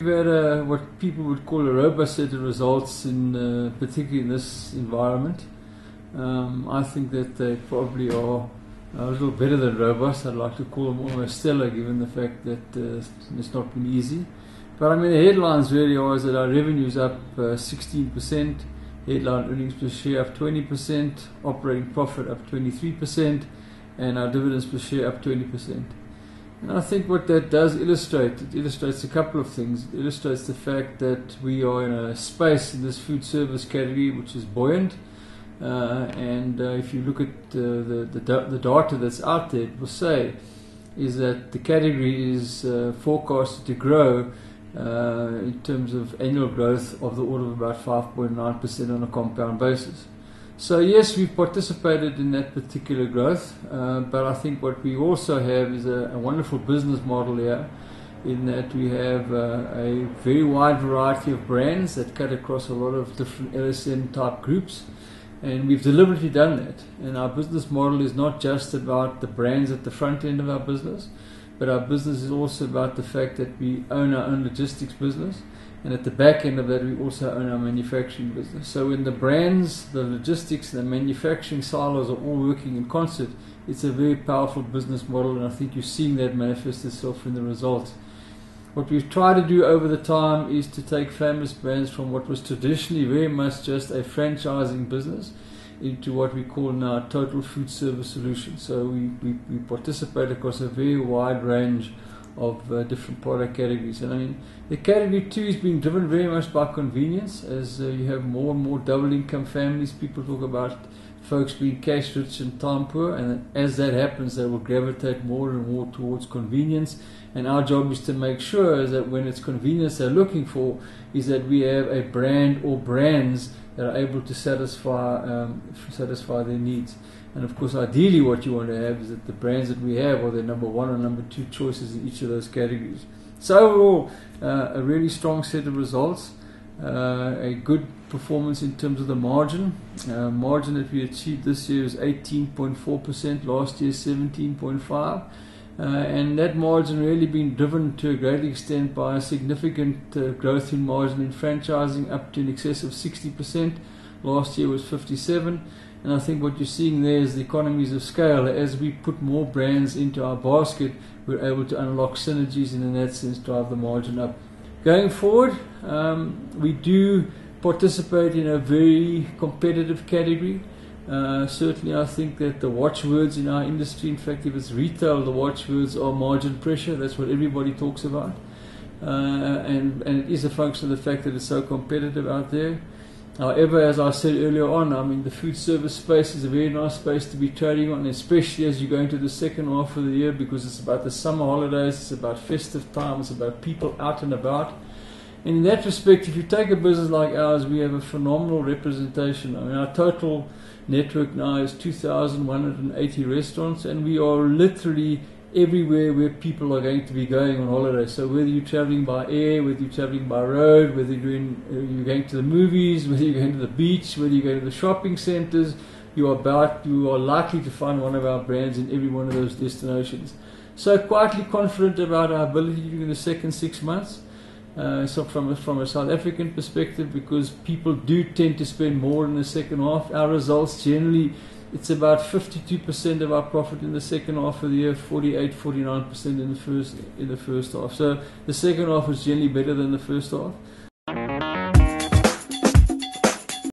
We've had what people would call a robust set of results, particularly in this environment. I think that they probably are a little better than robust. I'd like to call them almost stellar, given the fact that it's not been easy. But I mean, the headlines really are is that our revenue's up 16%, headline earnings per share up 20%, operating profit up 23%, and our dividends per share up 20%. And I think what that does illustrate, it illustrates a couple of things. It illustrates the fact that we are in a space in this food service category which is buoyant. If you look at the data that's out there, it will say is that the category is forecasted to grow in terms of annual growth of the order of about 5.9% on a compound basis. So yes, we've participated in that particular growth, but I think what we also have is a wonderful business model here, in that we have a very wide variety of brands that cut across a lot of different LSM type groups, and we've deliberately done that. And our business model is not just about the brands at the front end of our business, but our business is also about the fact that we own our own logistics business, and at the back end of that we also own our manufacturing business. So when the brands, the logistics and the manufacturing silos are all working in concert, it's a very powerful business model, and I think you're seeing that manifest itself in the results. What we've tried to do over the time is to take Famous Brands from what was traditionally very much just a franchising business into what we call now total food service solution. So we participate across a very wide range of different product categories. And I mean, the category too is being driven very much by convenience, as you have more and more double income families. People talk about folks being cash rich and time poor, and as that happens they will gravitate more and more towards convenience. And our job is to make sure is that when it's convenience they're looking for, is that we have a brand or brands that are able to satisfy their needs. And of course, ideally what you want to have is that the brands that we have are the number one or number two choices in each of those categories. So overall, a really strong set of results, a good performance in terms of the margin. Margin that we achieved this year is 18.4%, last year 17.5%. And that margin really been driven to a great extent by a significant growth in margin in franchising, up to in excess of 60%. Last year was 57%. And I think what you're seeing there is the economies of scale. As we put more brands into our basket, we're able to unlock synergies and in that sense drive the margin up. Going forward, we do participate in a very competitive category. Certainly I think that the watchwords in our industry, in fact if it's retail, the watchwords are margin pressure. That's what everybody talks about. And it is a function of the fact that it's so competitive out there. However, as I said earlier on, I mean, the food service space is a very nice space to be trading on, especially as you go into the second half of the year, because it's about the summer holidays, it's about festive time, it's about people out and about. And in that respect, if you take a business like ours, we have a phenomenal representation. I mean, our total network now is 2,180 restaurants, and we are literally everywhere where people are going to be going on holiday. So whether you're traveling by air, whether you're traveling by road, whether you're going to the movies, whether you're going to the beach, whether you're going to the shopping centers, you are likely to find one of our brands in every one of those destinations. So quietly confident about our ability during the second 6 months. So from a South African perspective, because people do tend to spend more in the second half. Our results generally, it's about 52% of our profit in the second half of the year, 49% in the first half. So the second half was generally better than the first half.